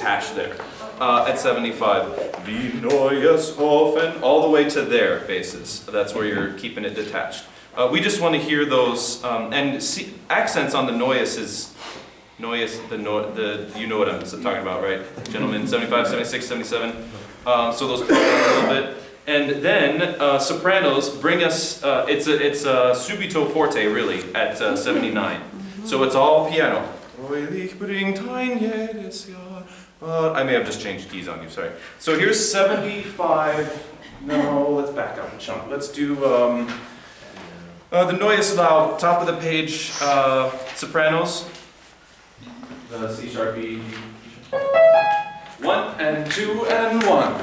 detached there. At 75, Wie neues Hofen, all the way to there basses. That's where you're keeping it detached. We just want to hear those, and see, accents on the neues is, neues, you know what I'm talking about, right? Gentlemen, 75, 76, 77. So those pop down a little bit. And then sopranos bring us, it's a subito forte really at 79. So it's all piano. I may have just changed keys on you, sorry. So here's 75, no, let's back up a chunk. Let's do the Neues Laub, top of the page, sopranos. The C sharp E. 1 and 2 and 1.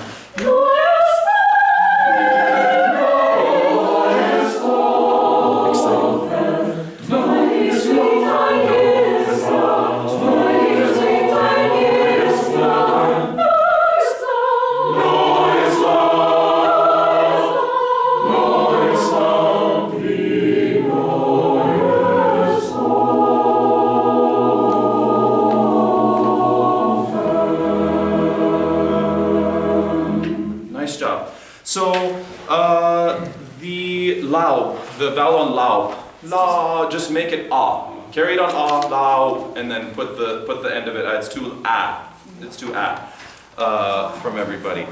The vowel on Laub, la, just make it ah. Carry it on ah, Laub, and then put the end of it. It's too ah. It's too ah from everybody.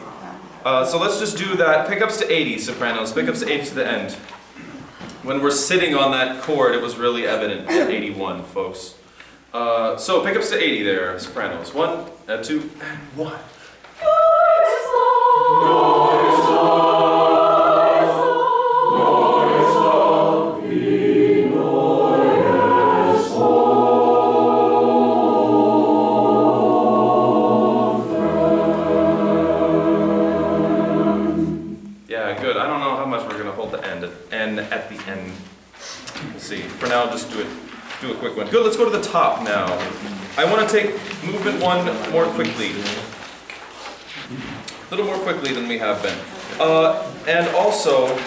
So let's just do that. Pickups to 80, sopranos. Pickups to 80 to the end. When we're sitting on that chord, it was really evident at 81, folks. So pickups to 80 there, sopranos. 1, 2, and 1. At the end. We'll see. For now, just do a quick one. Good, let's go to the top now. I want to take movement 1 more quickly. A little more quickly than we have been. And also,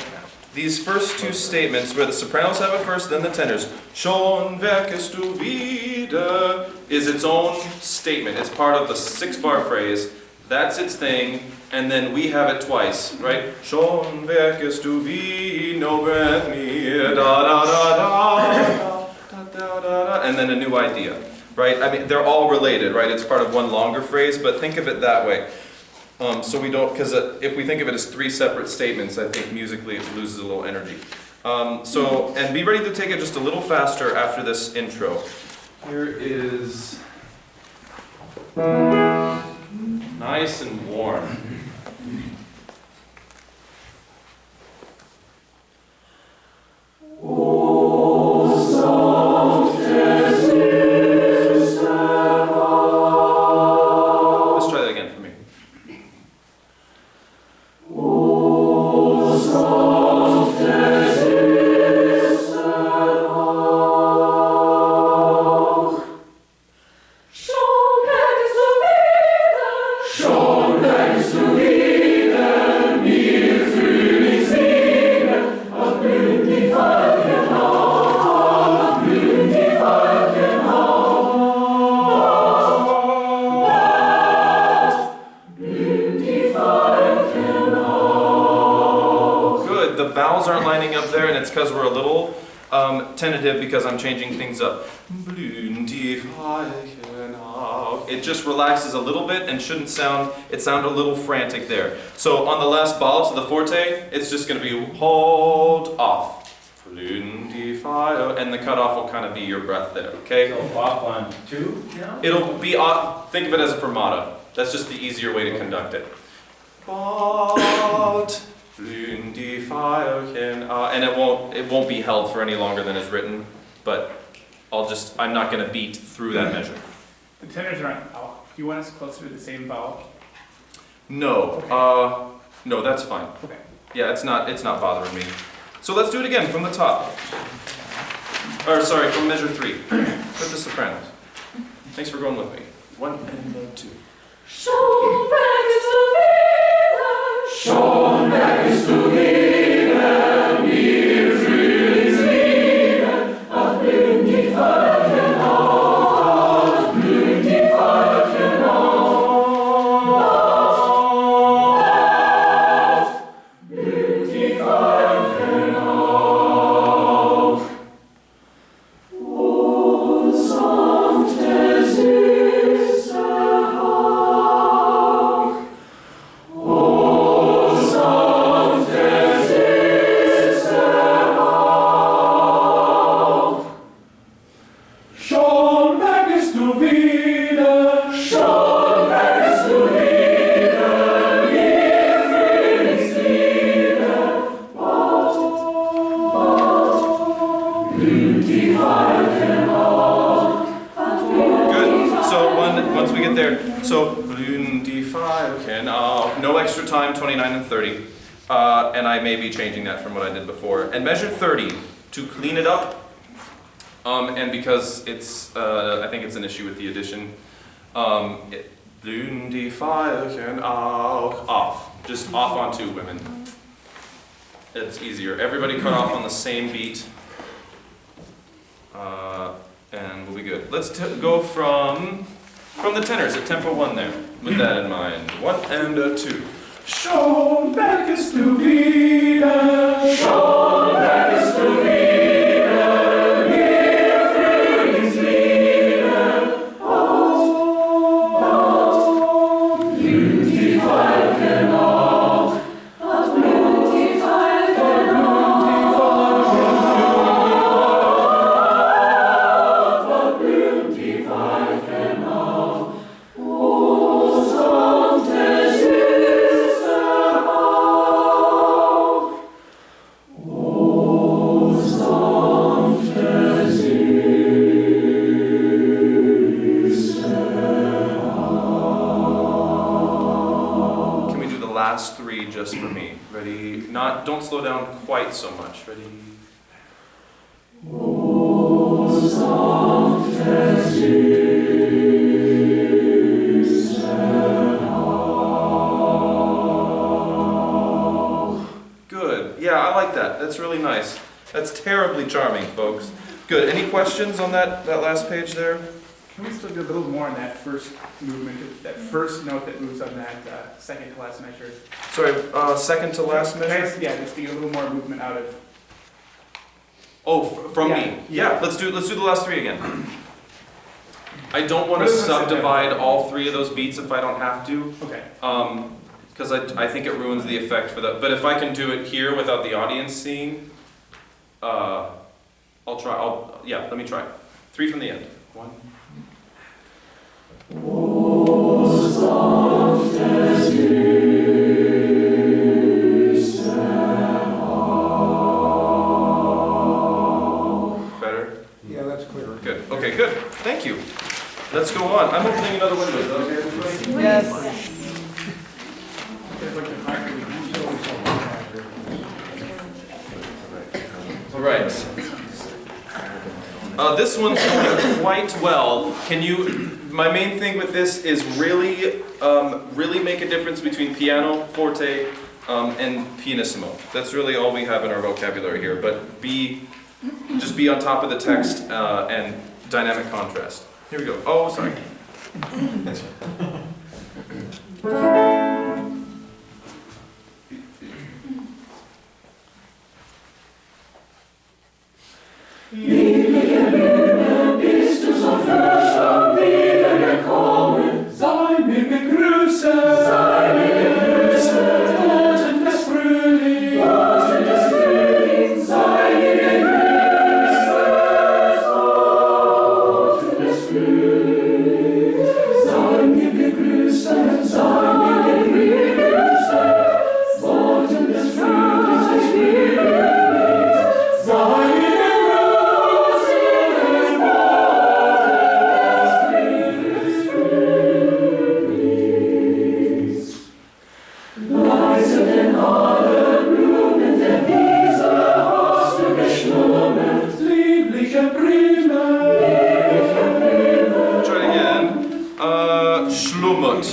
these first 2 statements, where the sopranos have it first, then the tenors. Schon werkest du wieder is its own statement. It's part of the 6-bar phrase. That's its thing. And then we have it twice, right? Schon werkest du wie no breath mir, da da da da da da da, and then a new idea, right? I mean, they're all related, right? It's part of one longer phrase, but think of it that way. So we don't, because if we think of it as 3 separate statements, I think musically it loses a little energy. And be ready to take it just a little faster after this intro. Here is nice and warm. Let's try that again for me. Because we're a little tentative because I'm changing things up. It just relaxes a little bit and shouldn't sound, it sounded a little frantic there. So on the last ball to the forte, it's just going to be hold off. And the cutoff will kind of be your breath there, okay? So off on 2 now? It'll be off, think of it as a fermata. That's just the easier way to conduct it. But and it won't be held for any longer than is written, but I'm not going to beat through that measure. The tenors aren't out. Do you want us closer to the same vowel? No, Okay. no, that's fine. Okay. Yeah, it's not bothering me. So let's do it again from the top. Or sorry, from measure 3. With the sopranos. Thanks for going with me. 1 and 2. Schon werkest du wieder, wir fühlen's wieder, ach blühen die Veilchen auf, ach blühen die Veilchen auf. So, blühen die Veilchen auf. No extra time, 29 and 30. And I may be changing that from what I did before. And measure 30 to clean it up. And because it's, I think it's an issue with the addition. Blühen die Veilchen auch. Off. Just off on 2, women. It's easier. Everybody cut off on the same beat. And we'll be good. Let's go from the tenors at tempo 1 there. With that in mind. 1 and a 2. Schon weckest du wieder, schon weckest du wieder, wir Frühlingslieder. Oh, blüht die Veilchen auf, blüht die Veilchen auf, blüht die Veilchen auf. Oh, sanfte süße Hauch. Oh, sanfte süße Hauch. Can we do the last 3 just for me? Ready? Don't slow down quite so much. Ready? Oh, sanfte süße Hauch. Good. Yeah, I like that. That's really nice. That's terribly charming, folks. Good. Any questions on that last page there? Can we still do a little more on that first movement, that first note that moves on that second to last measure? Sorry, second to last measure? Yeah, just to get a little more movement out of. Oh, from Yeah. me. Yeah, let's do the last 3 again. I don't want to What is this subdivide again? all 3 of those beats if I don't have to. Okay. Because I think it ruins the effect for that. But if I can do it here without the audience seeing, I'll try. Let me try. 3 from the end. 1. Oh, sanfte süße Hauch. Better? Yeah, that's clear. Good. Okay, good. Thank you. Let's go on. I'm opening another window. Is that okay, everybody? Yes. All right. This one's going quite well. My main thing with this is really make a difference between piano, forte, and pianissimo. That's really all we have in our vocabulary here, but just be on top of the text and dynamic contrast. Here we go. Oh, sorry. Liebliche Blume, bist du so frisch und wiedergekommen? Sei mir gegrüßet, sei mir gegrüßet, Boten des Frühlings, Boten des Frühlings, sei mir gegrüßet, Boten des Frühlings, sei mir gegrüßet, sei mir gegrüßet, Boten des Frühlings, des Frühlings, sei mir Schlummert.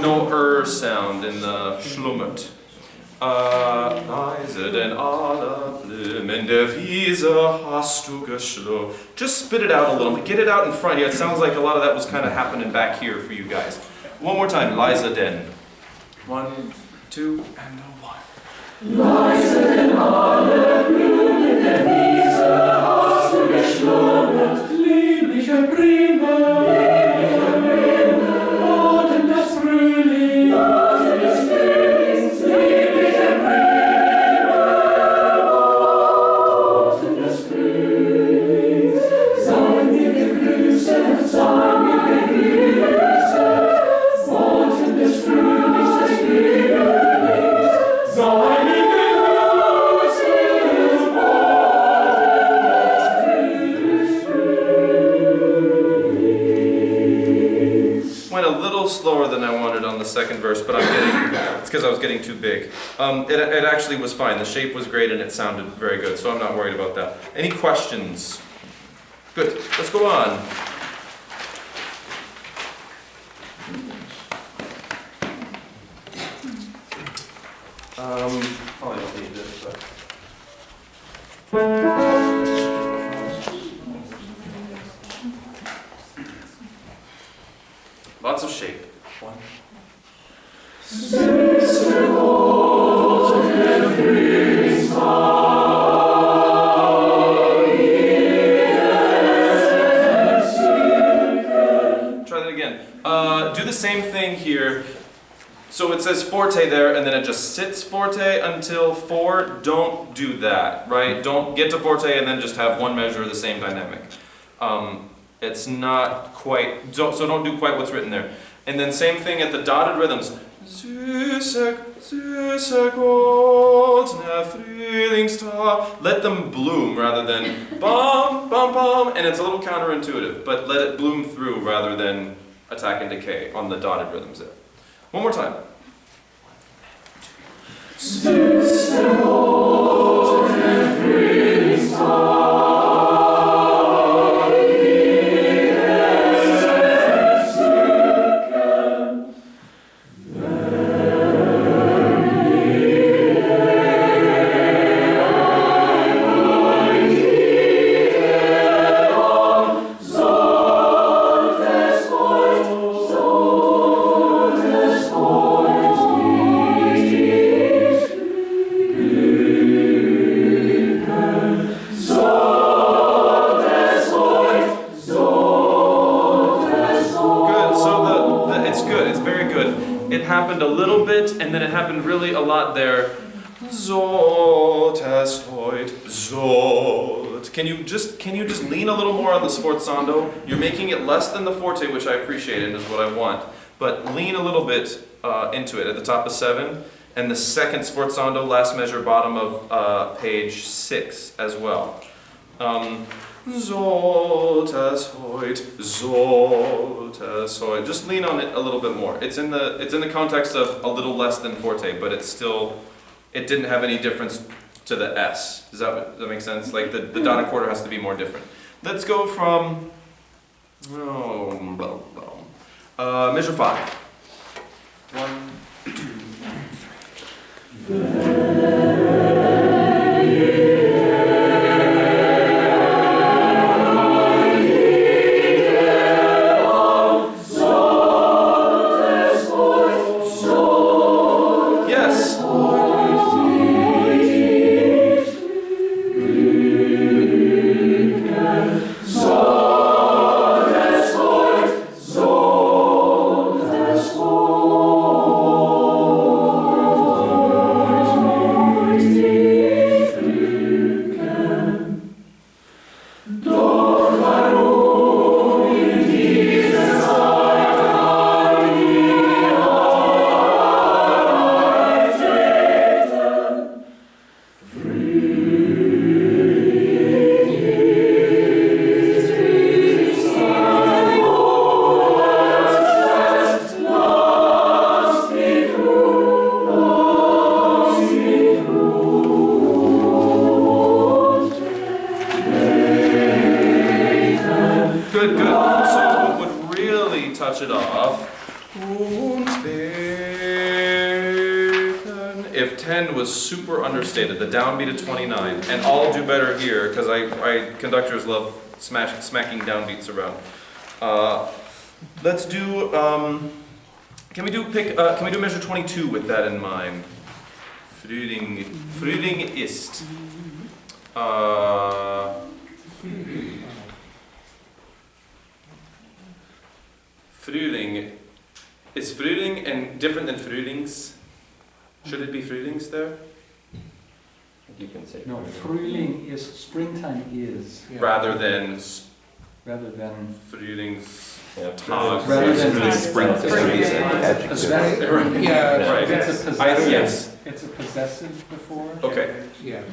No sound in the schlummert. Leise, denn alle Blumen der Wiese hast du geschlummert. Just spit it out a little bit. Get it out in front here. It sounds like a lot of that was kind of happening back here for you guys. One more time. Leise, denn. 1, 2, and a 1. Leise, denn alle Blumen der Wiese hast du geschlummert. Liebliche Prima, Boten des Frühlings, Boten des Frühlings, liebliche Prima, Boten des Frühlings, sei mir gegrüßet, sei mir gegrüßet, Boten des Frühlings, des Frühlings, sei mir gegrüßet, slower than I wanted on the second verse, but it's because I was getting too big. It actually was fine. The shape was great and it sounded very good, so I'm not worried about that. Any questions? Good. Let's go on. Probably don't need this, but. Lots of shape. One. Try that again. Do the same thing here. So it says forte there, and then it just sits forte until 4. Don't do that, right? Don't get to forte and then just have one measure of the same dynamic. It's not quite, so don't do quite what's written there. And then same thing at the dotted rhythms. Let them bloom rather than bum, bum, bum, and it's a little counterintuitive, but let it bloom through rather than attack and decay on the dotted rhythms there. One more time. Can you just lean a little more on the sforzando? You're making it less than the forte, which I appreciate and is what I want. But lean a little bit into it at the top of 7, and the second sforzando, last measure, bottom of page 6 as well. Just lean on it a little bit more. It's in the context of a little less than forte, but it didn't have any difference to the S. Does that make sense? Like the dotted quarter has to be more different. Let's go from measure 5. 1, 2, 3. Yes. Good. So what would really touch it off, if 10 was super understated, the downbeat of 29, and I'll do better here because conductors love smacking downbeats around. Let's do. Can we do measure 22 with that in mind? Frühling ist. Frühling. Is Frühling and different than Frühlings? Should it be Frühlings there? You can say. No, Frühling is, springtime is. Rather than Frühlings. Tag. Rather than spring. Yeah, Right. it's a possessive. Yes. It's a possessive before. Okay. Yeah.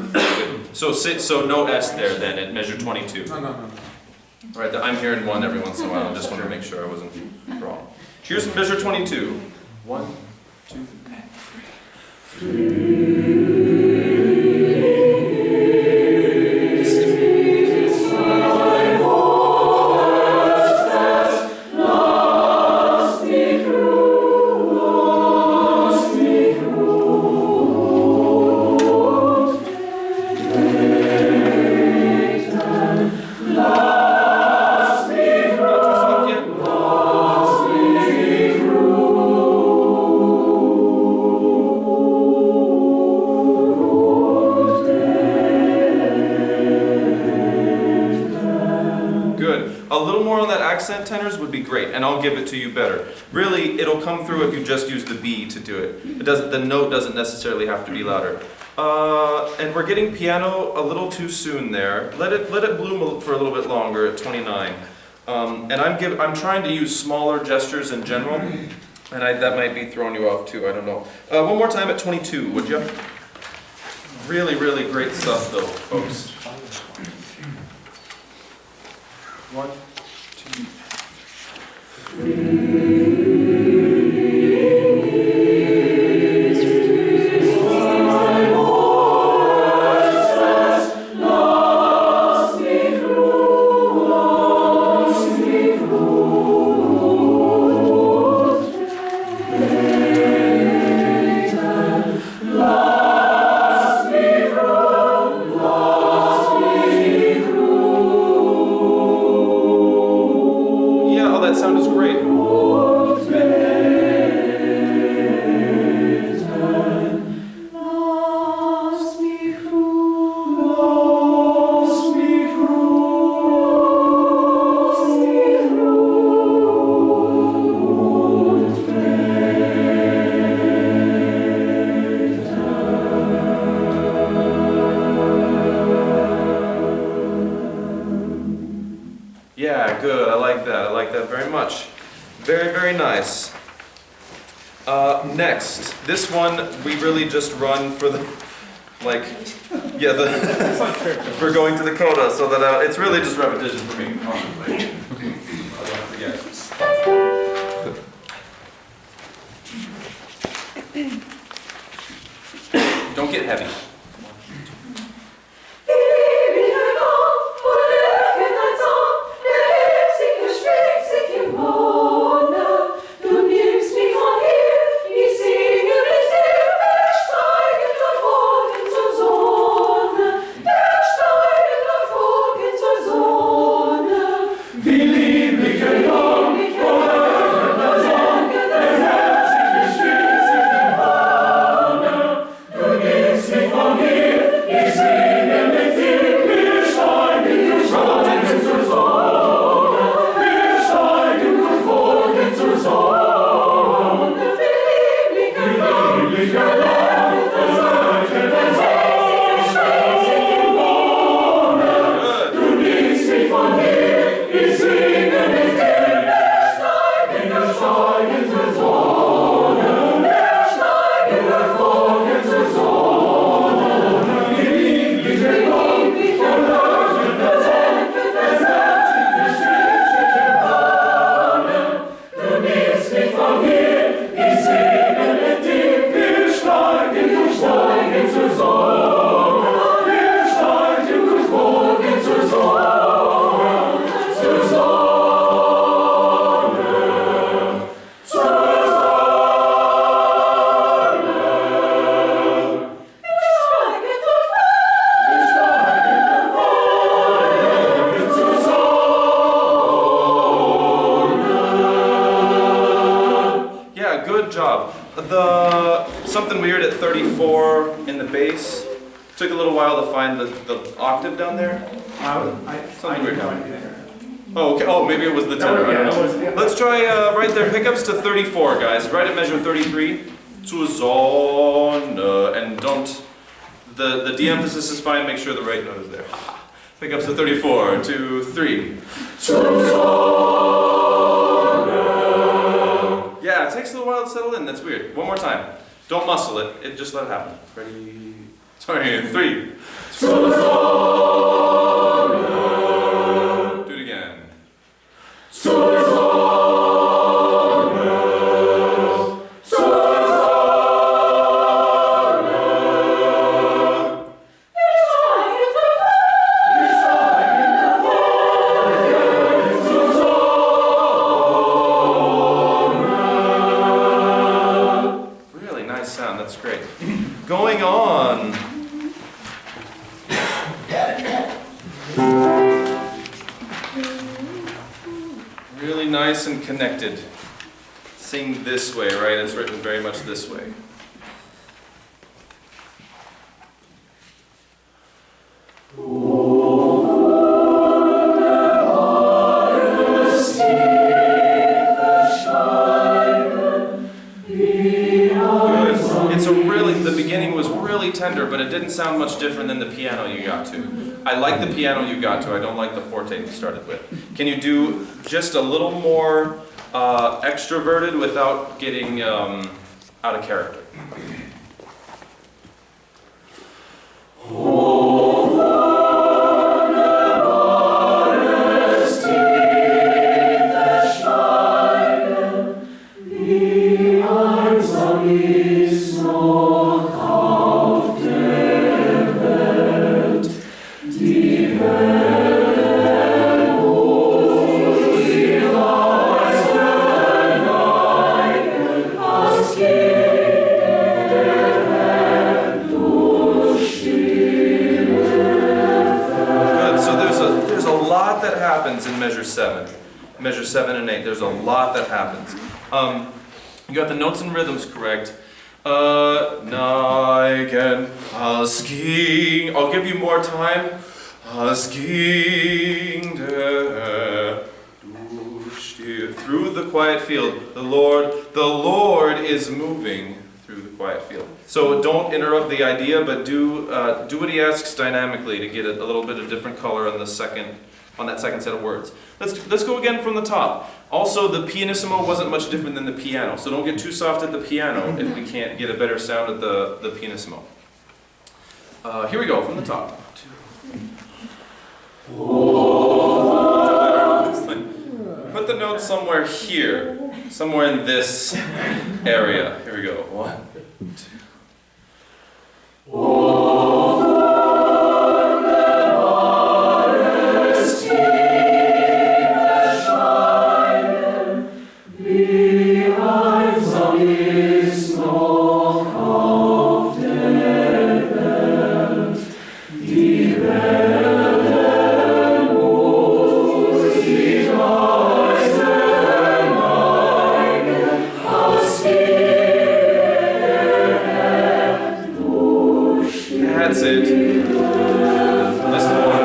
So no S there then at measure 22. No. All right, I'm hearing one every once in a while. I just wanted to make sure I wasn't wrong. Here's measure 22. 1, 2, and 3. Accent tenors would be great, and I'll give it to you better. Really, it'll come through if you just use the B to do it. The note doesn't necessarily have to be louder. And we're getting piano a little too soon there. Let it bloom for a little bit longer at 29. And I'm trying to use smaller gestures in general, and that might be throwing you off too. I don't know. One more time at 22, would you? Really, really great stuff, though, folks. 1, 2, 3. Yeah, good. I like that. I like that very much. Very, very nice. Next, this one we really just run for the, for going to the coda, so that it's really just repetition for me. Honestly. I don't forget. Don't get heavy. Something weird at 34 in the bass. Took a little while to find the octave down there. Something weird happened. Oh, okay. Oh, maybe it was the tenor. I don't know. Let's try right there. Pickups to 34, guys. Right at measure 33. Zu Sonne. And don't. The de-emphasis is fine. Make sure the right note is there. Pickups to 34. 2, 3. Zu Sonne. Yeah, it takes a little while to settle in. That's weird. One more time. Don't muscle it. Just let it happen. Ready? Sorry, 3. Zu Sonne. Do it again. Zu Sonne. going on? Really nice and connected. Sing this way, right? It's written very much this way. The beginning was really tender, but it didn't sound much different than the piano you got to. I like the piano you got to, I don't like the forte you started with. Can you do just a little more extroverted without getting out of character? Measure 7 and 8. There's a lot that happens. You got the notes and rhythms correct. Neigen, asking. I'll give you more time. Asking through the quiet field. The Lord is moving through the quiet field. So don't interrupt the idea, but do what he asks dynamically to get a little bit of different color on that second set of words. Let's go again from the top. Also, the pianissimo wasn't much different than the piano, so don't get too soft at the piano if we can't get a better sound at the pianissimo. Here we go, from the top. Put the notes somewhere here, somewhere in this area. Here we go. 1, 2. That's it. Listen more.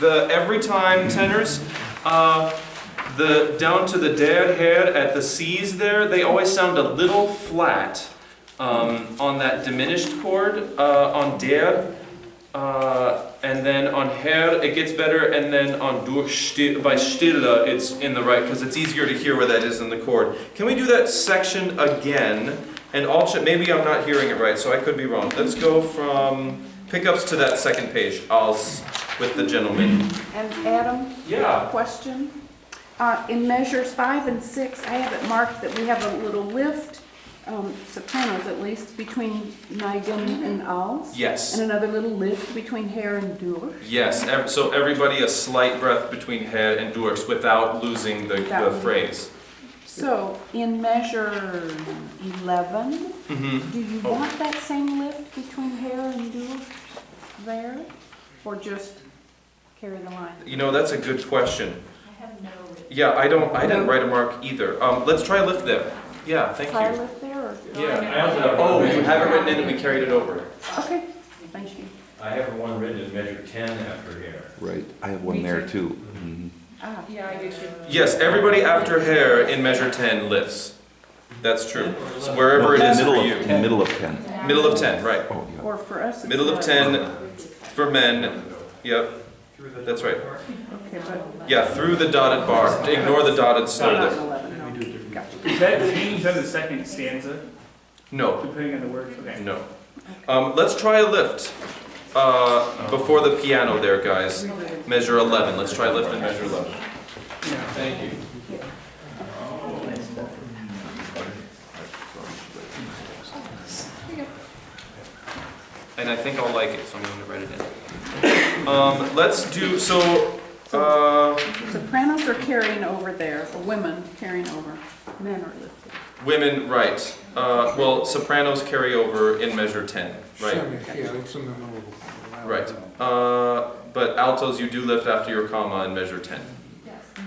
The every time tenors, down to the dad head at the C's there, they always sound a little flat on that diminished chord on dad, and then on her it gets better, and then on by stille it's in the right, because it's easier to hear where that is in the chord. Can we do that section again? And maybe I'm not hearing it right, so I could be wrong. Let's go from pickups to that second page. With the gentleman. And Adam? Yeah. Question? In measures 5 and 6, I have it marked that we have a little lift, sopranos at least, between Neigen and Als. Yes. And another little lift between Herr and Dur. Yes, so everybody a slight breath between head and Durks without losing the phrase. So, in measure 11, do you want that same lift between Herr and Dur there? Or just carry the line? You know, that's a good question. I have no. Yeah, I didn't write a mark either. Let's try a lift there. Yeah, thank Try a you. lift there, or? Yeah. Oh, you have it written in and we carried it over. Okay, thank you. I have one written in measure 10 after here. Right, I have one there too. Ah, Yeah, I do too. Yes, everybody after hair in measure 10 lifts. That's true. So wherever it is for you. Middle of 10. Middle of 10, right. Oh, yeah. or for us. it's Middle of 10 for men. Yep, that's right. Okay, but. Yeah, through the dotted bar. Ignore the dotted slur Not there. 11, no. Gotcha. Is that changed on the second stanza, No, depending on the words? Okay. no. Let's try a lift before the piano there, guys. Measure 11. Let's try lift in measure 11. Yeah. Thank you. and I think I'll like it, so I'm going to write it in. Let's do, Sopranos are carrying over there, or women carrying over, men are lifted. women, right. Well, sopranos carry over in measure 10, right? Right. But altos, you do lift after your comma in measure 10.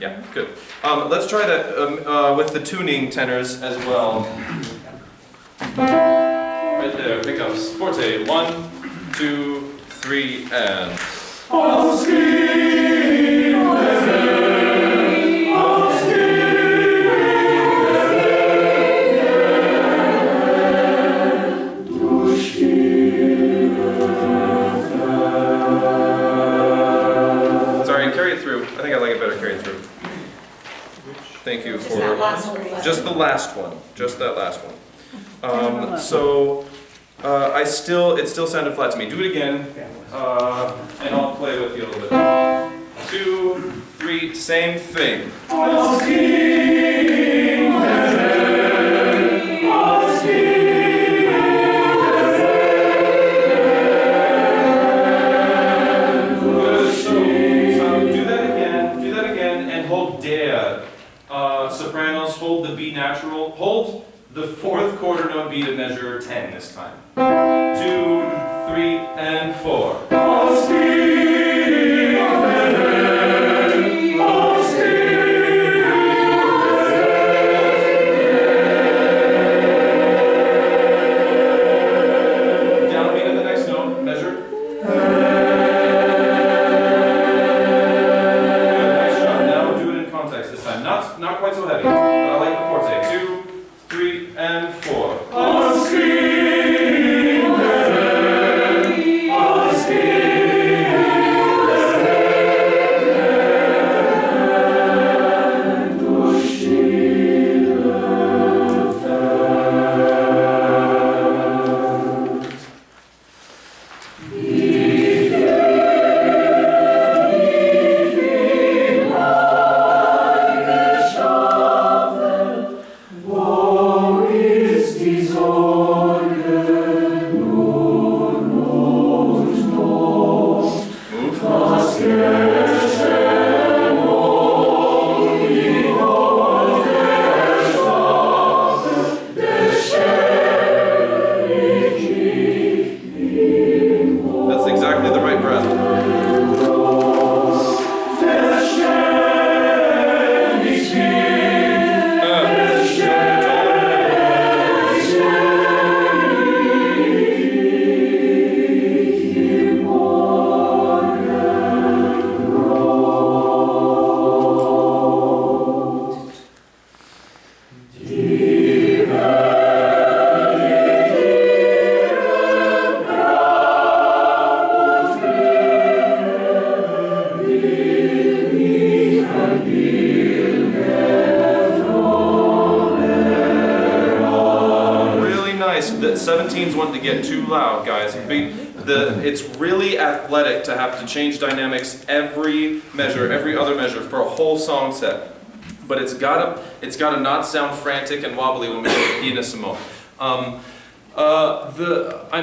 Yeah, good. Let's try that with the tuning tenors as well. Right there, pickups. Forte, 1, 2, 3, and. Sorry, carry it through. I think I like it better carry it through. Thank you for just the last one, just that last one. It still sounded flat to me. Do it again, and I'll play with you a little bit. 2, 3, same thing. Do that again, and hold der. Sopranos, hold the B natural. Hold the fourth quarter note B to measure 10 this time. 2, 3, and 4. Downbeat of the next note, measure. Nice job. Now do it in context this time. Not quite so heavy, but I like the forte. 2, 3, and 4. That's exactly the right breath. The 17s wanting to get too loud, guys. It's really athletic to have to change dynamics every measure, every other measure for a whole song set. But it's gotta not sound frantic and wobbly when we go to pianissimo. I'm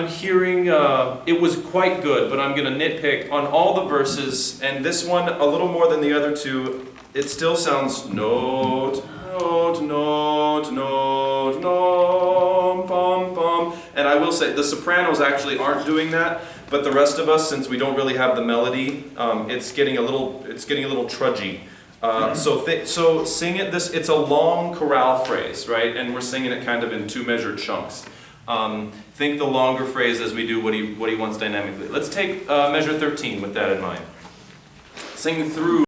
hearing it was quite good, but I'm gonna nitpick on all the verses, and this one a little more than the other two. It still sounds note, note, note, note, note, pom, pom. And I will say the sopranos actually aren't doing that, but the rest of us, since we don't really have the melody, it's getting a little trudgy. So sing it. It's a long chorale phrase, right? And we're singing it kind of in 2 measured chunks. Think the longer phrase as we do what he wants dynamically. Let's take measure 13 with that in mind. Sing through